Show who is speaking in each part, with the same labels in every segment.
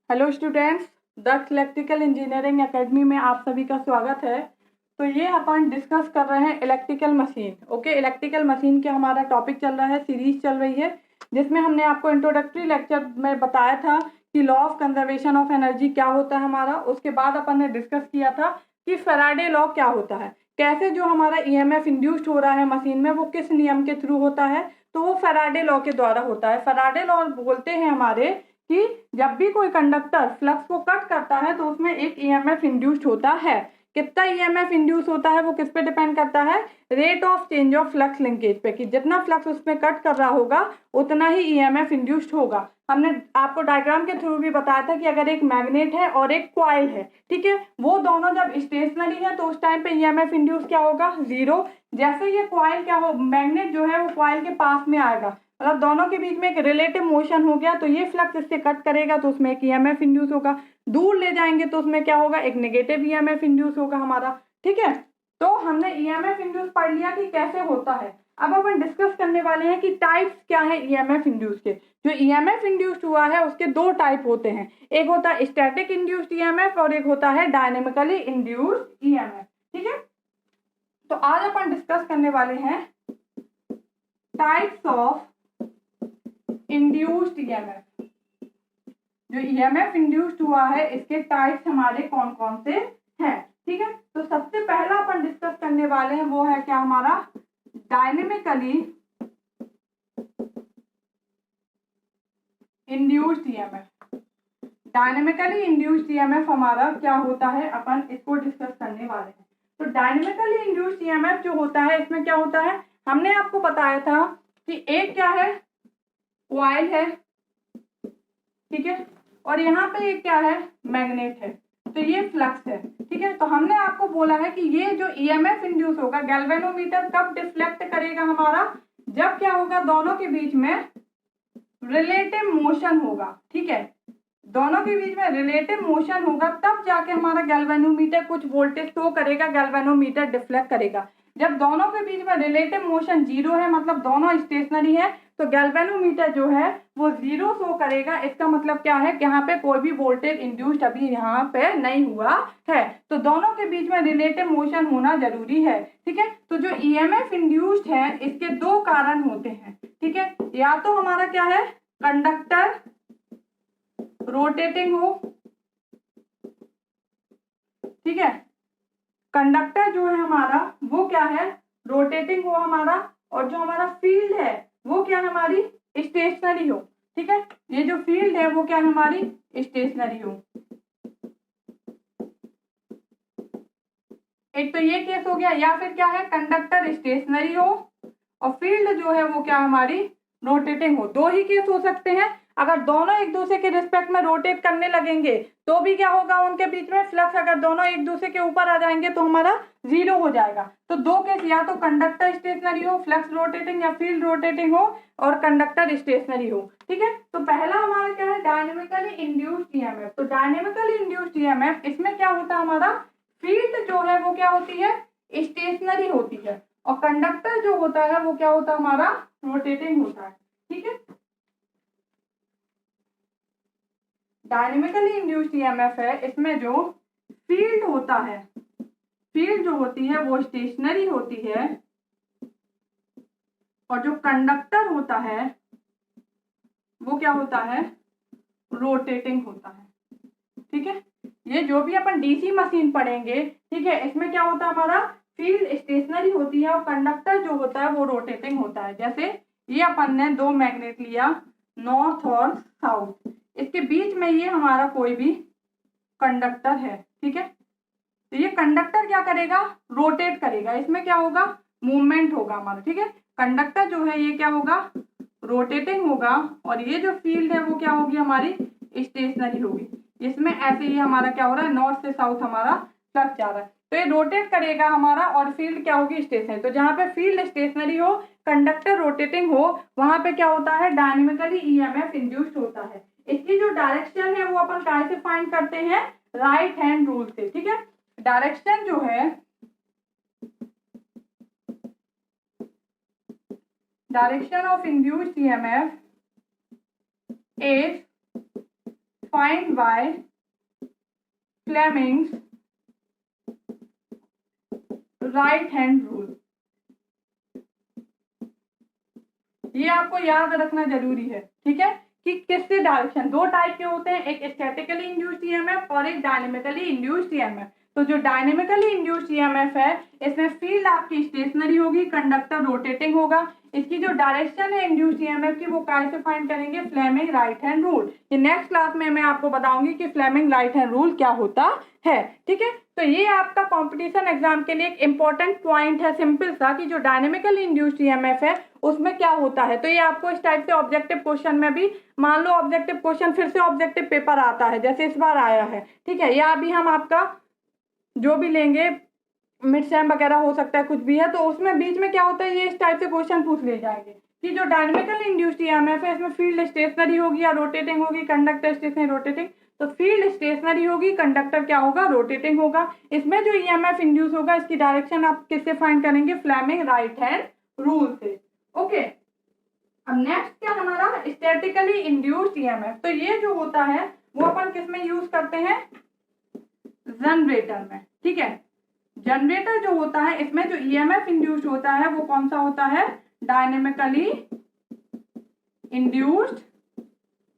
Speaker 1: Hello students, दक्ष electrical engineering academy में आप सभी का स्वागत है। तो ये अपन डिस्कस कर रहे हैं electrical machine. Okay, electrical machine के हमारा टॉपिक चल रहा है, सीरीज चल रही है, जिसमें हमने आपको इंट्रोडक्टरी लेक्चर में बताया था कि law of conservation of energy क्या होता है हमारा। उसके बाद अपन ने डिस्कस किया था कि फैराडे लॉ क्या होता है, कैसे जो हमारा ईएमएफ इंड्यूस्ड हो रहा है मशीन में वो किस नियम के थ्रू होता है। तो वो फैराडे लॉ के द्वारा होता है। फैराडे लॉ बोलते हैं हमारे कि जब भी कोई कंडक्टर फ्लक्स को कट करता है तो उसमें एक ईएमएफ इंड्यूस्ड होता है। कितना ईएमएफ इंड्यूस होता है वो किस पे डिपेंड करता है? Rate of change of flux linkage पे, कि जितना फ्लक्स उसमें कट कर रहा होगा उतना ही ईएमएफ इंड्यूस्ड होगा। हमने आपको डायग्राम के थ्रू भी बताया था कि अगर एक मैग्नेट है और एक कॉइल है, ठीक है, वो दोनों जब स्टेशनरी है तो उस टाइम पे ईएमएफ इंड्यूस क्या होगा? जीरो। जैसे ये कॉइल क्या हो, मैग्नेट जो है वो कॉइल के पास में आएगा, मतलब दोनों के बीच में एक रिलेटिव मोशन हो गया, तो ये फ्लक्स इससे कट करेगा तो उसमें एक ईएमएफ इंड्यूस होगा। दूर ले जाएंगे तो उसमें क्या होगा? एक नेगेटिव ईएमएफ इंड्यूस होगा हमारा। ठीक है, तो हमने ईएमएफ इंड्यूस पढ़ लिया कि कैसे होता है। अब अपन डिस्कस करने वाले हैं कि टाइप्स क्या है ईएमएफ इंड्यूस के। जो ईएमएफ इंड्यूस्ड हुआ है उसके दो टाइप होते हैं, एक होता है स्टैटिक इंड्यूस्ड ईएमएफ और एक होता है डायनेमिकली इंड्यूस्ड ईएमएफ। ठीक है, तो आज अपन डिस्कस करने वाले हैं टाइप्स ऑफ इंड्यूस्ड ईएमएफ। जो ईएमएफ इंड्यूस्ड हुआ है इसके टाइप्स हमारे कौन कौन से हैं। ठीक है, तो सबसे पहला अपन डिस्कस करने वाले हैं वो है क्या हमारा? Dynamically induced EMF. Dynamically induced EMF हमारा क्या होता है, अपन इसको डिस्कस करने वाले हैं। तो डायनेमिकली इंड्यूस्ड ईएमएफ जो होता है इसमें क्या होता है, हमने आपको बताया था कि एक क्या है? कॉइल है, ठीक है, और यहाँ पे एक क्या है? मैग्नेट है, तो ये फ्लक्स है। ठीक है, तो हमने आपको बोला है कि ये जो ईएमएफ इंड्यूस होगा, गैल्वेनोमीटर कब डिफ्लेक्ट करेगा हमारा? जब क्या होगा? दोनों के बीच में रिलेटिव मोशन होगा। ठीक है, दोनों के बीच में रिलेटिव मोशन होगा तब जाके हमारा गैल्वेनोमीटर कुछ वोल्टेज शो करेगा, गैल्वेनोमीटर डिफ्लेक्ट करेगा। जब दोनों के बीच में रिलेटिव मोशन जीरो है, मतलब दोनों स्टेशनरी है, तो गैल्वेनोमीटर जो है वो जीरो शो करेगा। इसका मतलब क्या है कि यहाँ पे कोई भी वोल्टेज इंड्यूस्ड अभी यहाँ पे नहीं हुआ है। तो दोनों के बीच में रिलेटिव मोशन होना जरूरी है। ठीक है, तो जो ईएमएफ इंड्यूस्ड है इसके दो कारण होते हैं। ठीक है, या तो हमारा क्या है? कंडक्टर रोटेटिंग हो, ठीक है, कंडक्टर जो है हमारा वो क्या है? रोटेटिंग हो हमारा, और जो हमारा फील्ड है वो क्या है? हमारी स्टेशनरी हो। ठीक है, ये जो फील्ड है वो क्या है? हमारी स्टेशनरी हो। एक तो ये केस हो गया, या फिर क्या है? कंडक्टर स्टेशनरी हो और फील्ड जो है वो क्या हमारी? रोटेटिंग हो। दो ही केस हो सकते हैं। अगर दोनों एक दूसरे के रिस्पेक्ट में रोटेट करने लगेंगे तो भी क्या होगा? उनके बीच में फ्लक्स अगर दोनों एक दूसरे के ऊपर आ जाएंगे तो हमारा जीरो हो जाएगा। तो दो केस, या तो कंडक्टर स्टेशनरी हो, फ्लक्स रोटेटिंग, या फील्ड रोटेटिंग हो और कंडक्टर स्टेशनरी हो। ठीक है, तो पहला हमारा क्या है? Dynamically induced EMF. तो डायनेमिकली इंड्यूस्ड ईएमएफ, इसमें क्या होता है हमारा? फील्ड जो है वो क्या होती है? स्टेशनरी होती है, और कंडक्टर जो होता है वो क्या होता है हमारा? रोटेटिंग होता है। ठीक है, डायनेमिकली इंड्यूस्ड ईएमएफ है, इसमें जो फील्ड होता है, फील्ड जो होती है वो स्टेशनरी होती है, और जो कंडक्टर होता है वो क्या होता है? रोटेटिंग होता है। ठीक है, ये जो भी अपन डीसी मशीन पढ़ेंगे, ठीक है, इसमें क्या होता है हमारा? फील्ड स्टेशनरी होती है और कंडक्टर जो होता है वो रोटेटिंग होता है। जैसे ये अपन ने दो मैग्नेट लिया, नॉर्थ और साउथ, इसके बीच में ये हमारा कोई भी कंडक्टर है। ठीक है, तो ये कंडक्टर क्या करेगा? रोटेट करेगा। इसमें क्या होगा? मूवमेंट होगा हमारा। ठीक है, कंडक्टर जो है ये क्या होगा? रोटेटिंग होगा, और ये जो फील्ड है वो क्या होगी? हमारी स्टेशनरी होगी। इसमें ऐसे ही हमारा क्या हो रहा है? नॉर्थ से साउथ हमारा फ्लक्स जा रहा है, तो ये रोटेट करेगा हमारा, और फील्ड क्या होगी? स्टेशनरी। तो जहां पे फील्ड स्टेशनरी हो, कंडक्टर रोटेटिंग हो, वहां पे क्या होता है? डायनेमिकली ईएमएफ इंड्यूस्ड होता है। इसकी जो डायरेक्शन है वो अपन कैसे फाइंड करते हैं? राइट हैंड रूल से। ठीक है, डायरेक्शन जो है, direction of induced EMF is defined by Fleming's right hand rule। ये आपको याद रखना जरूरी है, ठीक है, कि किससे डायरेक्शन, दो टाइप के होते हैं, एक स्टैटिकली इंड्यूस्ड ईएमएफ और एक डायनेमिकली इंड्यूस्ड ईएमएफ। तो जो डायनेमिकली इंड्यूस्ड ईएमएफ है, इसमें फील्ड आपकी स्टेशनरी होगी, कंडक्टर रोटेटिंग होगा। इसकी जो डायरेक्शन है इंड्यूस्ड ईएमएफ की, वो कैसे फाइंड करेंगे, फ्लेमिंग राइट हैंड रूल। ये नेक्स्ट क्लास में मैं आपको बताऊंगी कि फ्लेमिंग राइट हैंड रूल क्या होता है, ठीक है। तो ये आपका कंपटीशन एग्जाम के लिए एक इंपॉर्टेंट पॉइंट है, सिंपल सा, कि जो डायनेमिकली इंड्यूस्ड ईएमएफ है उसमें क्या होता है। तो ये आपको इस टाइप से ऑब्जेक्टिव क्वेश्चन में भी, मान लो ऑब्जेक्टिव क्वेश्चन फिर से ऑब्जेक्टिव पेपर आता है, जैसे इस बार आया है, ठीक है, या अभी हम आपका जो भी लेंगे मिड सेम वगैरह हो सकता है, कुछ भी है, तो उसमें बीच में क्या होता है, ये इस टाइप से क्वेश्चन पूछ ले जाएंगे कि जो डायनेमिकली इंड्यूस्ड ईएमएफ है, इसमें फील्ड स्टेशनरी होगी या रोटेटिंग होगी, कंडक्टर स्टेशनरी रोटेटिंग। तो फील्ड स्टेशनरी होगी, कंडक्टर क्या होगा, रोटेटिंग होगा। इसमें जो ईएमएफ इंड्यूस होगा, इसकी डायरेक्शन आप किससे फाइंड करेंगे, फ्लेमिंग राइट हैंड रूल से। ओके, अब नेक्स्ट क्या हमारा, स्टैटिकली इंड्यूस्ड ईएमएफ। तो ये जो होता है वो अपन किस में यूज करते हैं, जनरेटर में, ठीक है। जनरेटर जो होता है, इसमें जो ईएमएफ इंड्यूस्ड होता है वो कौन सा होता है, डायनेमिकली इंड्यूस्ड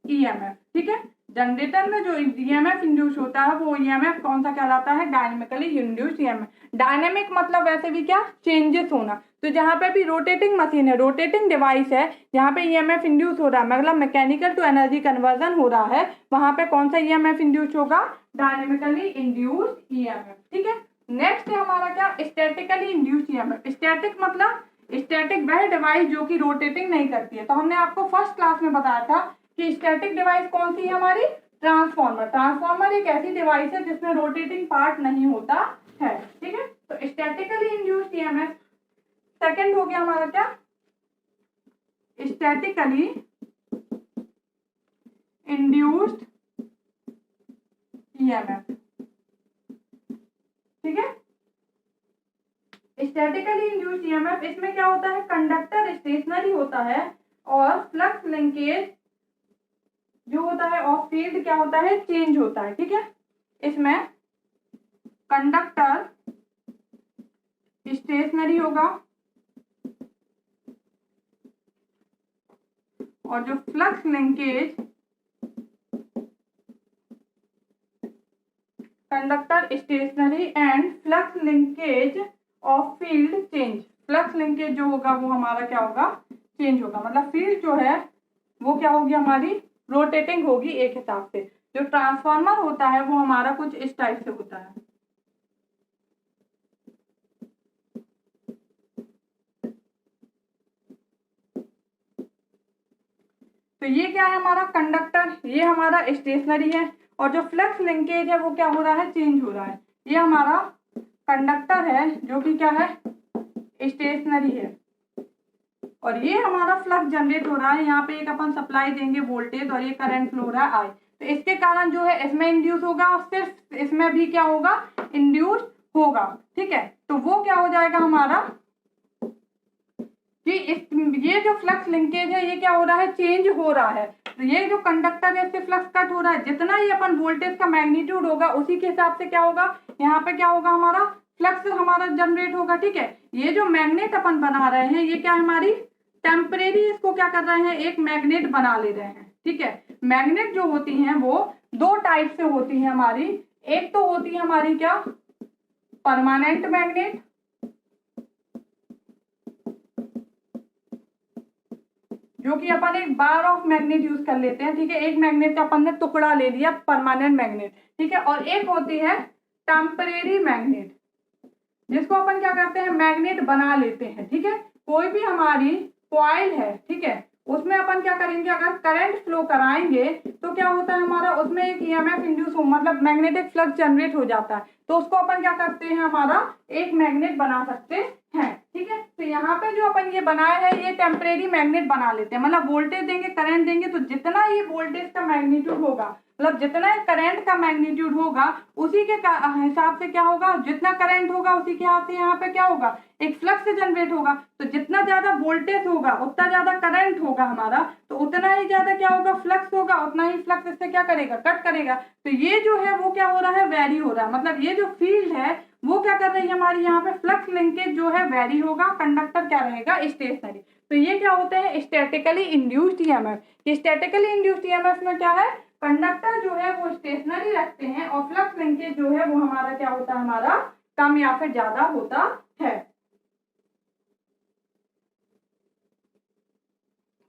Speaker 1: ईएमएफ, ठीक है। जनरेटर में जो ईएमएफ इंड्यूस होता है वो ईएमएफ कौन सा कहलाता है, डायनेमिकली इंड्यूस्ड ईएमएफ। डायनेमिक मतलब वैसे भी क्या, चेंजेस होना। तो जहां पे भी रोटेटिंग मशीन है, रोटेटिंग डिवाइस है, जहां पे ईएमएफ इंड्यूस हो रहा है, मतलब मैकेनिकल टू एनर्जी कन्वर्जन हो रहा है, वहां पे कौन सा ईएमएफ इंड्यूस होगा, डायनेमिकली इंड्यूस्ड ईएमएफ, ठीक है। नेक्स्ट है हमारा क्या, स्टैटिकली इंड्यूस्ड ईएमएफ। स्टैटिक मतलब, स्टैटिक वह डिवाइस जो कि रोटेटिंग नहीं करती है। तो हमने आपको फर्स्ट क्लास में बताया था कि स्टैटिक डिवाइस कौन सी है हमारी, ट्रांसफार्मर। ट्रांसफार्मर एक ऐसी डिवाइस है जिसमें रोटेटिंग पार्ट नहीं होता है, ठीक है। तो स्टैटिकली इंड्यूस्ड ईएमएफ। सेकंड हो गया हमारा क्या, स्टैटिकली इंड्यूस्ड ईएमएफ, ठीक है। स्टैटिकली इंड्यूस्ड ईएमएफ, इसमें क्या होता है, कंडक्टर स्टेशनरी होता है और फ्लक्स लिंकेज जो होता है ऑफ फील्ड क्या होता है, चेंज होता है, ठीक है। इसमें कंडक्टर स्टेशनरी होगा और जो flux linkage, conductor stationary and flux linkage of field change. Flux linkage जो होगा वो हमारा क्या होगा, चेंज होगा, मतलब फील्ड जो है वो क्या होगी हमारी, रोटेटिंग होगी एक हिसाब से। जो ट्रांसफार्मर होता है वो हमारा कुछ इस टाइप से होता है। तो ये क्या है हमारा कंडक्टर, ये हमारा स्टेशनरी है, और जो फ्लक्स लिंकेज है वो क्या हो रहा है, चेंज हो रहा है। ये हमारा कंडक्टर है जो कि क्या है, स्टेशनरी है, और ये हमारा फ्लक्स जनरेट हो रहा है। यहाँ पे एक अपन सप्लाई देंगे वोल्टेज और ये करंट फ्लो हो रहा है आई। तो इसके कारण जो है इसमें इंड्यूस होगा और सिर्फ इसमें भी क्या होगा, इंड्यूस होगा, ठीक है। तो वो क्या हो जाएगा हमारा कि ये जो फ्लक्स लिंकेज है ये क्या हो रहा है, चेंज हो रहा है। तो ये जो कंडक्टर है इससे फ्लक्स कट हो रहा है, जितना ये अपन वोल्टेज का मैग्नीट्यूड होगा उसी के हिसाब से क्या होगा, यहाँ पे क्या होगा हमारा, फ्लक्स हमारा जनरेट होगा, ठीक है। ये जो मैग्नेट अपन बना रहे हैं ये क्या है हमारी, टेम्परेरी इसको क्या कर रहे हैं, एक मैग्नेट बना ले रहे हैं, ठीक है। मैग्नेट जो होती हैं वो दो टाइप से होती हैं हमारी। एक तो होती है हमारी क्या, परमानेंट मैग्नेट, जो कि अपन एक बार ऑफ मैग्नेट यूज कर लेते हैं, ठीक है। एक मैग्नेट का अपन ने टुकड़ा ले लिया, परमानेंट मैग्नेट, ठीक है। और एक होती है टेम्परेरी मैग्नेट, जिसको अपन क्या करते हैं, मैग्नेट बना लेते हैं, ठीक है। कोई भी हमारी कॉइल है, ठीक है, उसमें अपन क्या करेंगे, अगर करंट फ्लो कराएंगे तो क्या होता है हमारा, उसमें एक ईएमएफ इंड्यूस हो, मतलब मैग्नेटिक फ्लक्स जनरेट हो जाता है। तो उसको अपन क्या करते हैं, हमारा एक मैग्नेट बना सकते हैं, ठीक है। तो यहाँ पे जो अपन ये बनाया है ये टेम्परेरी मैग्नेट बना लेते हैं, मतलब वोल्टेज देंगे, करंट देंगे, तो जितना ये वोल्टेज का मैग्नीट्यूड होगा मतलब जितना करंट का मैग्नीट्यूड होगा उसी के हिसाब से क्या होगा, जितना करंट होगा उसी के हिसाब से यहाँ पे क्या होगा, एक फ्लक्स जनरेट होगा। तो जितना ज्यादा वोल्टेज होगा उतना ज्यादा करंट होगा हमारा, तो उतना ही ज्यादा क्या होगा, फ्लक्स होगा, उतना ही फ्लक्स इससे क्या करेगा, कट करेगा। तो ये जो है वो क्या हो रहा है, वेरी हो रहा है। मतलब ये जो फील्ड है वो क्या कर रही है हमारी, यहाँ पे फ्लक्स लिंकेज जो है वेरी होगा, कंडक्टर क्या रहेगा, स्टेशनरी। तो ये क्या होते हैं, statically induced EMF. Statically induced EMF में क्या है, कंडक्टर जो है वो स्टेशनरी रखते हैं और फ्लक्स लिंकेज जो है वो हमारा क्या होता है, हमारा कम या फिर ज्यादा होता है।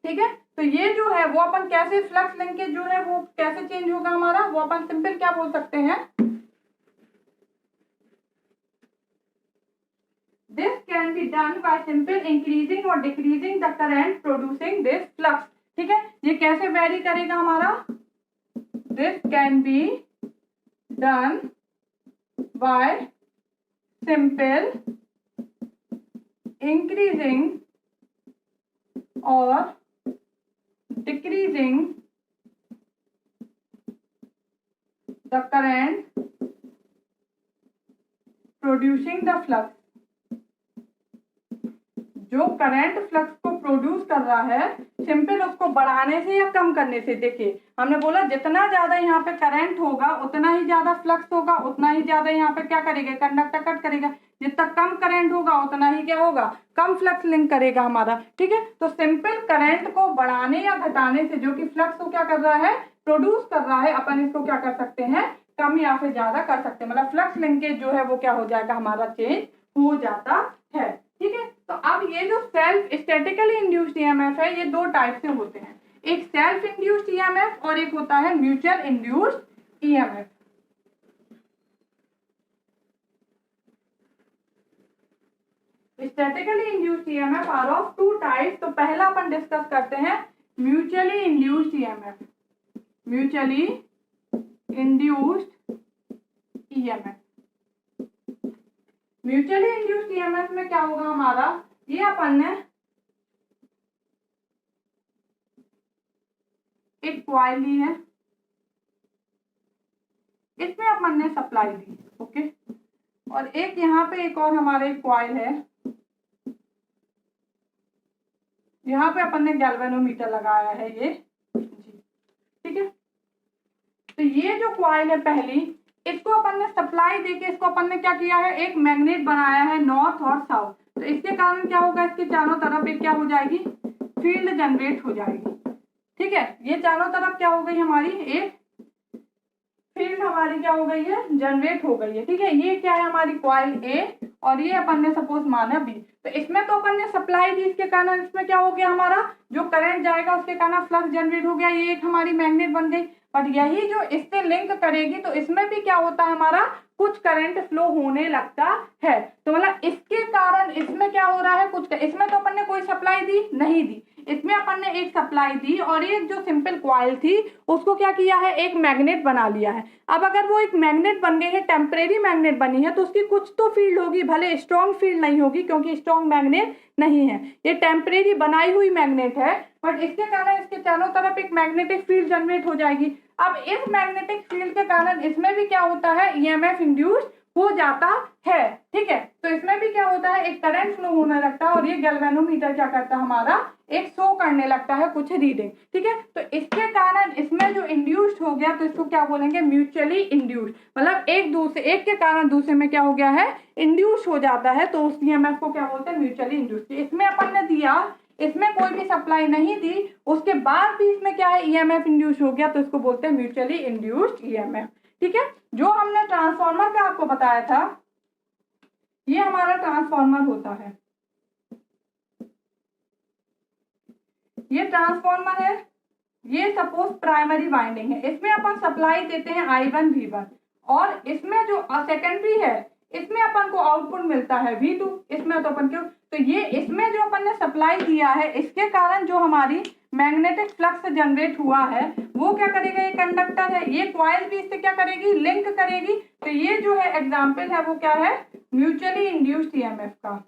Speaker 1: ठीक है, तो ये जो है वो अपन कैसे, फ्लक्स लिंकेज जो है वो कैसे चेंज होगा हमारा, वो अपन सिंपल क्या बोल सकते हैं, this can be done by simple increasing or decreasing the current producing this flux। ठीक है, ये कैसे वेरी करेगा हमारा, this can be done by simple increasing or decreasing the current producing the flux। जो करंट फ्लक्स को produce कर रहा है, सिंपल उसको बढ़ाने से या कम करने से। देखिए हमने बोला जितना ज्यादा यहाँ पे करंट होगा उतना ही ज्यादा फ्लक्स होगा, उतना ही ज्यादा यहाँ पे क्या करेगा, कंडक्टर कट करेगा। जितना कम करंट होगा उतना ही क्या होगा, कम फ्लक्स लिंक करेगा हमारा। ठीक है, तो सिंपल करंट को बढ़ाने या घटाने से जो कि फ्लक्स को क्या कर रहा है, प्रोड्यूस कर रहा है, अपन इसको क्या कर सकते हैं, कम या फिर ज्यादा कर सकते हैं। मतलब फ्लक्स लिंकेज जो है वो क्या हो जाएगा, हमारा चेंज हो जाता है। ठीक है, तो अब ये जो सेल्फ स्टैटिकली इंड्यूस्ड ईएमएफ है ये दो टाइप से होते हैं, एक सेल्फ इंड्यूस्ड ईएमएफ और एक होता है mutual induced EMF. Statically induced EMF are of two types. तो पहला अपन डिस्कस करते हैं mutually induced EMF. Mutually induced EMF, mutually induced EMF में क्या होगा हमारा, ये अपन ने एक कॉइल ली है, इसमें अपन ने सप्लाई दी, ओके, और एक यहाँ पे एक और हमारे कॉइल है, यहाँ पे अपन ने गैल्वेनोमीटर लगाया है ये जी। ठीक है, तो ये जो कॉइल है पहली, इसको अपन ने सप्लाई देके इसको अपन ने क्या किया है, एक मैग्नेट बनाया है नॉर्थ और साउथ। तो इसके कारण क्या होगा, इसके चारों तरफ एक क्या हो जाएगी, फील्ड जनरेट हो जाएगी। ठीक है, ये चारों तरफ क्या हो गई हमारी, एक फील्ड हमारी क्या हो गई है, जनरेट हो गई है। ठीक है, ये क्या है हमारी कॉइल ए और ये अपन ने सपोज माना बी। तो इसमें तो अपन ने सप्लाई दी, इसके कारण इसमें क्या हो गया हमारा, जो करंट जाएगा उसके कारण फ्लक्स जनरेट हो गया, ये एक हमारी मैग्नेट बन गई। बट यही जो इससे लिंक करेगी तो इसमें भी क्या होता है हमारा, कुछ करंट फ्लो होने लगता है। तो मतलब इसके कारण इसमें क्या हो रहा है, कुछ, इसमें तो अपन ने कोई सप्लाई दी नहीं दी, इसमें अपन ने एक सप्लाई दी और एक जो सिंपल कॉइल थी उसको क्या किया है, एक मैग्नेट बना लिया है। अब अगर वो एक मैग्नेट बन गई है, टेम्परेरी मैग्नेट बनी है, तो उसकी कुछ तो फील्ड होगी, भले स्ट्रॉन्ग फील्ड नहीं होगी क्योंकि स्ट्रॉन्ग मैग्नेट नहीं है, ये टेम्परेरी बनाई हुई मैग्नेट है, बट इसके कारण इसके चारों तरफ एक मैग्नेटिक फील्ड जनरेट हो जाएगी। अब इस मैग्नेटिक फील्ड के कारण इसमें भी क्या होता है, ईएमएफ इंड्यूस हो जाता है। ठीक है, तो इसमें भी क्या होता है, एक करंट फ्लो होने लगता है और ये गैल्वेनोमीटर क्या करता है हमारा, एक शो करने लगता है कुछ रीडिंग। ठीक है, तो इसके कारण इसमें जो इंड्यूस्ड हो गया तो इसको क्या बोलेंगे, म्यूचुअली इंड्यूस्ड। मतलब एक दूसरे, एक के कारण दूसरे में क्या हो गया है, इंड्यूस हो जाता है, तो उस ईएमएफ को क्या बोलते हैं, म्यूचुअली इंड्यूस्ड। इसमें अपन ने दिया, इसमें कोई भी सप्लाई नहीं दी, उसके बाद भी इसमें क्या है, ईएमएफ इंड्यूस हो गया, तो इसको बोलते हैं म्यूचुअली इंड्यूस्ड ईएमएफ। ठीक है, जो हमने ट्रांसफार्मर का आपको बताया था, ये हमारा ट्रांसफार्मर होता है, ये ट्रांसफार्मर है, ये सपोज प्राइमरी वाइंडिंग है, इसमें अपन सप्लाई देते हैं I1 V1 और इसमें जो सेकेंडरी है इसमें अपन को आउटपुट मिलता है V2। इसमें तो अपन क्यों, तो ये इसमें जो अपन ने सप्लाई दिया है इसके कारण जो हमारी मैग्नेटिक फ्लक्स जनरेट हुआ है वो क्या करेगा, ये कंडक्टर है, ये कॉइल भी इससे क्या करेगी, लिंक करेगी। तो ये जो है एग्जाम्पल है वो क्या है, म्यूचुअली इंड्यूस्ड ईएमएफ का।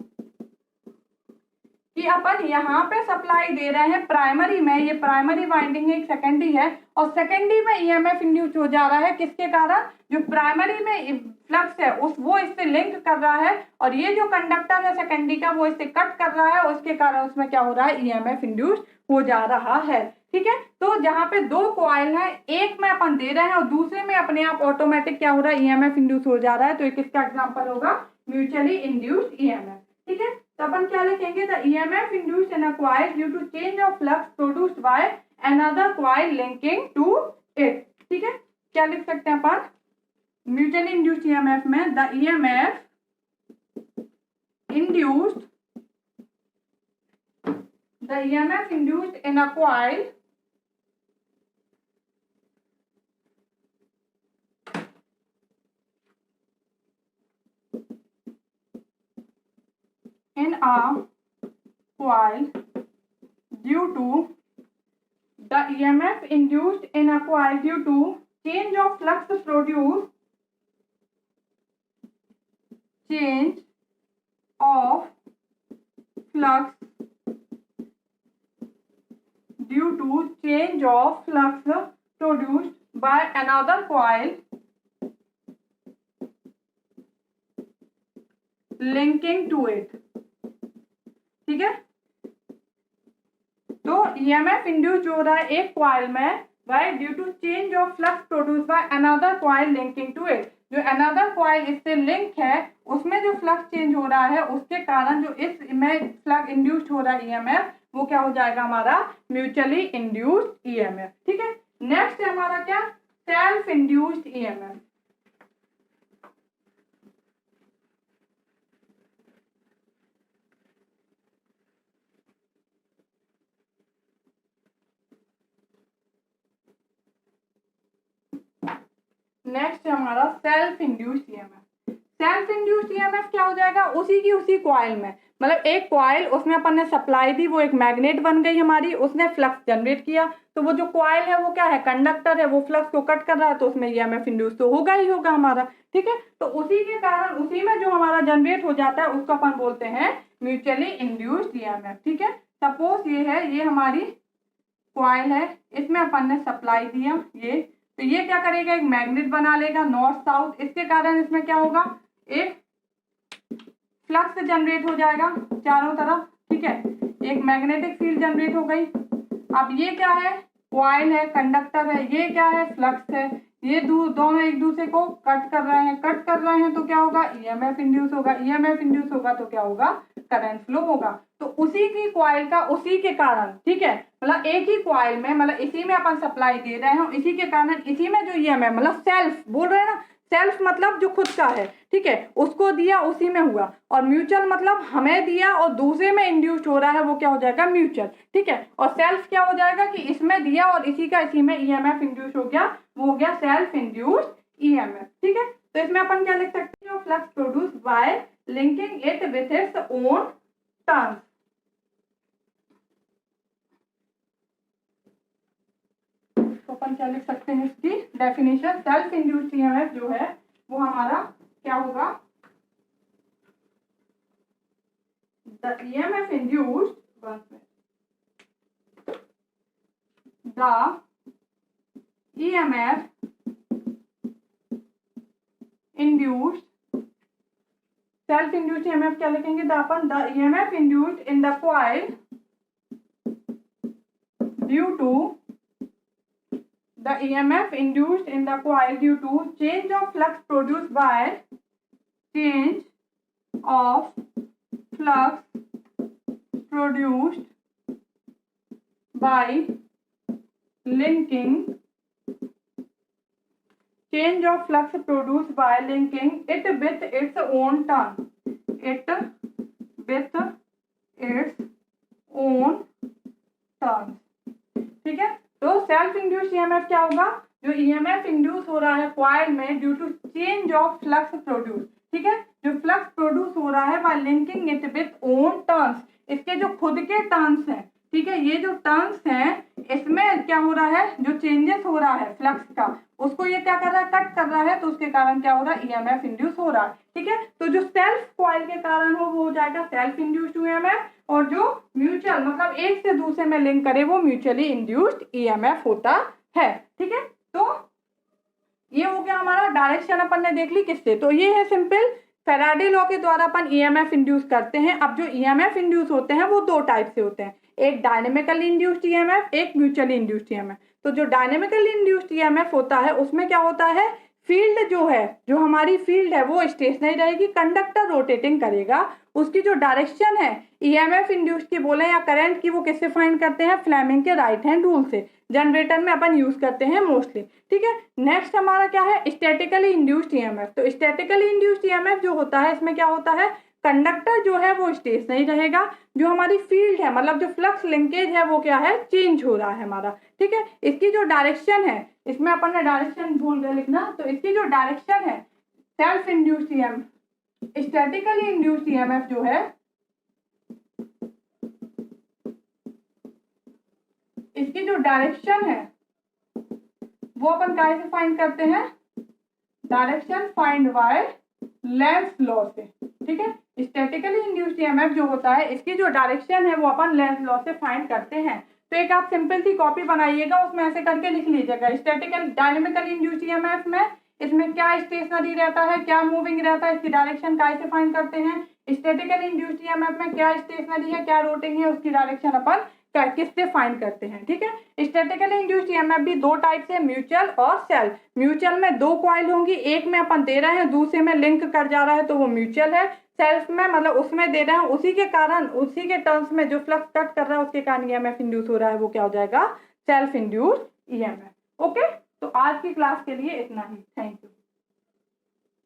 Speaker 1: कि अपन यहाँ पे सप्लाई दे रहे हैं प्राइमरी में, ये प्राइमरी वाइंडिंग है, एक सेकेंडरी है, और सेकेंडरी में ईएमएफ इंड्यूस हो जा रहा है किसके कारण, जो प्राइमरी में फ्लक्स है उस वो इससे लिंक कर रहा है, और ये जो कंडक्टर है सेकेंडरी का वो इससे कट कर रहा है, और उसके कारण उसमें क्या हो रहा है, ईएमएफ इंड्यूस हो जा रहा है। ठीक है, तो जहाँ पे दो कॉइल है, एक में अपन दे रहे हैं और दूसरे में अपने आप ऑटोमेटिक क्या हो रहा है, ईएमएफ इंड्यूस हो जा रहा है, तो एक इसका एग्जाम्पल होगा म्यूचुअली इंड्यूस्ड ईएमएफ। ठीक है, तो अपन क्या लिखेंगे, the EMF induced in a coil due to change of flux produced by another coil linking to it. ठीक है, क्या लिख सकते हैं अपन, म्यूचुअली इंड्यूस्ड ईएमएफ में the EMF induced in a coil due to the EMF induced in a coil due to change of flux produced by another coil linking to it। ठीक है, तो ईएमएफ इंड्यूस हो रहा है एक coil में by due to change of flux produce by another coil linking to it. जो another coil इससे लिंक है उसमें जो फ्लक्स चेंज हो रहा है उसके कारण जो इस में फ्लक्स इंड्यूस्ड हो रहा है ईएमएफ वो क्या हो जाएगा हमारा म्यूचुअली इंड्यूस्ड ईएमएफ। ठीक है, नेक्स्ट है हमारा क्या, सेल्फ इंड्यूस्ड ईएमएफ। नेक्स्ट है हमारा self induced EMF. Self induced EMF क्या हो जाएगा, उसी की उसी कॉइल में, मतलब एक कॉइल उसमें अपन ने सप्लाई दी, वो एक मैग्नेट बन गई हमारी, उसने फ्लक्स जनरेट किया, तो वो जो कॉइल है वो क्या है, कंडक्टर है, वो फ्लक्स को कट कर रहा है, तो उसमें ईएमएफ इंड्यूस तो होगा ही होगा हमारा। ठीक है, तो उसी के कारण उसी में जो हमारा जनरेट हो जाता है उसको अपन बोलते हैं म्यूचुअली इंड्यूस्ड ईएमएफ। ठीक है, सपोज ये है, ये हमारी कॉइल है, इसमें अपन ने सप्लाई दिया ये, तो ये क्या करेगा, एक मैग्नेट बना लेगा नॉर्थ साउथ, इसके कारण इसमें क्या होगा, एक फ्लक्स जनरेट हो जाएगा चारों तरफ। ठीक है, एक मैग्नेटिक फील्ड जनरेट हो गई। अब ये क्या है, कॉइल है, कंडक्टर है, ये क्या है, फ्लक्स है, ये दोनों एक दूसरे को कट कर रहे हैं, तो क्या होगा, ईएमएफ इंड्यूस होगा, ईएमएफ इंड्यूस होगा तो क्या होगा, करंट फ्लो होगा। तो उसी की कॉइल का उसी के कारण, ठीक है, मतलब एक ही कॉइल में, मतलब इसी में अपन सप्लाई दे रहे हैं, इसी के कारण इसी में जो ईएमएफ, मतलब सेल्फ बोल रहे हैं ना, सेल्फ मतलब जो खुद का है, ठीक है, उसको दिया उसी में हुआ, और म्यूचुअल मतलब हमें दिया और दूसरे में इंड्यूस्ड हो रहा है, वो क्या हो जाएगा, म्यूचुअल। ठीक है, और सेल्फ क्या हो जाएगा कि इसमें दिया और इसी का इसी में ईएमएफ इंड्यूस हो गया, वो हो गया सेल्फ इंड्यूस्ड ईएमएफ। ठीक है, तो इसमें अपन क्या लिख सकते हैं, flux produced bye linking it with its own turns. तो अपन क्या लिख सकते हैं, इसकी डेफिनेशन, सेल्फ इंड्यूस्ड ईएमएफ जो है वो हमारा क्या होगा, the EMF induced, the EMF induced, self induced EMF क्या लिखेंगे, अपन the EMF induced in the coil due to the EMF induced in the coil due to change of flux produced by change of flux produced by linking, change of flux produced by linking it with its own turn, it with its own turns। ठीक है, तो self induced EMF क्या होगा, जो EMF induce हो रहा है coil में due to change of flux produce. ठीक है, जो फ्लक्स प्रोड्यूस हो रहा है by linking it with own turns, इसके जो खुद के टर्न्स हैं, ठीक है, ये जो टर्न्स हैं इसमें क्या हो रहा है, जो चेंजेस हो रहा है फ्लक्स का, उसको ये क्या कर रहा है, कट कर रहा है, तो उसके कारण क्या हो रहा है, ईएमएफ इंड्यूस हो रहा है। ठीक है, तो जो सेल्फ कॉइल के कारण हो वो हो जाएगा सेल्फ इंड्यूस्ड ईएमएफ, और जो म्यूचुअल मतलब एक से दूसरे में लिंक करे वो म्यूचुअली इंड्यूस्ड ईएमएफ होता है। ठीक है, तो ये हो गया हमारा डायरेक्शन, अपन ने देख ली किससे, तो ये है सिंपल फैराडे लॉ के द्वारा अपन ईएमएफ इंड्यूस करते हैं। अब जो ईएमएफ इंड्यूस होते हैं वो दो टाइप से होते हैं, एक डायनेमिकली इंड्यूस्ड ईएमएफ, एक म्यूचुअली इंड्यूस्ड ईएमएफ। तो जो डायनेमिकली इंड्यूस्ड ईएमएफ होता है उसमें क्या होता है, फील्ड जो है, जो हमारी फील्ड है वो स्टेशनरी रहेगी, कंडक्टर रोटेटिंग करेगा, उसकी जो डायरेक्शन है ईएमएफ इंड्यूस्ड की बोले या करंट की, वो किससे फाइंड करते हैं, फ्लेमिंग के राइट हैंड रूल से, जनरेटर में अपन यूज करते हैं मोस्टली। ठीक है, नेक्स्ट हमारा क्या है, स्टैटिकली इंड्यूस्ड ईएमएफ। तो स्टैटिकली इंड्यूस्ड ईएमएफ जो होता है इसमें क्या होता है, कंडक्टर जो है वो स्टेशनरी रहेगा, जो हमारी फील्ड है मतलब जो फ्लक्स लिंकेज है वो क्या है, चेंज हो रहा है हमारा। ठीक है, इसकी जो डायरेक्शन है, इसमें अपन ने डायरेक्शन भूल गए लिखना, तो इसकी जो डायरेक्शन है self induced EMF, statically induced EMF जो है इसकी जो डायरेक्शन है वो अपन कैसे फाइंड करते हैं, direction find by Lenz law से। ठीक है, स्टैटिकली इंड्यूस्ड ईएमएफ जो होता है इसकी जो डायरेक्शन है वो अपन लेंस लॉ से फाइंड करते हैं। तो एक आप सिंपल सी कॉपी बनाइएगा, उसमें ऐसे करके लिख लीजिएगा, स्टैटिकल डायनेमिकली इंड्यूस्ड ईएमएफ में इसमें क्या स्टेशनरी रहता है, क्या मूविंग रहता है, इसकी डायरेक्शन कैसे फाइंड करते हैं, स्टैटिकली इंड्यूस्ड ईएमएफ में क्या स्टेशनरी है, क्या रोटिंग है, उसकी डायरेक्शन अपन किससे फाइंड करते हैं। ठीक है, स्टैटिकली इंड्यूस्ड ईएमएफ भी दो टाइप से, म्यूचुअल और सेल्फ। म्यूचुअल में दो कॉइल होंगी, एक में अपन दे रहे हैं, दूसरे में लिंक कर जा रहा है तो वो म्यूचुअल है। सेल्फ में मतलब उसमें दे रहे हैं, उसी के कारण उसी के टर्म्स में जो फ्लक्स कट कर रहा है उसके कारण ईएमएफ इंड्यूस हो रहा है, वो क्या हो जाएगा, सेल्फ इंड्यूस्ड ईएमएफ। ओके, तो आज की क्लास के लिए इतना ही, थैंक यू।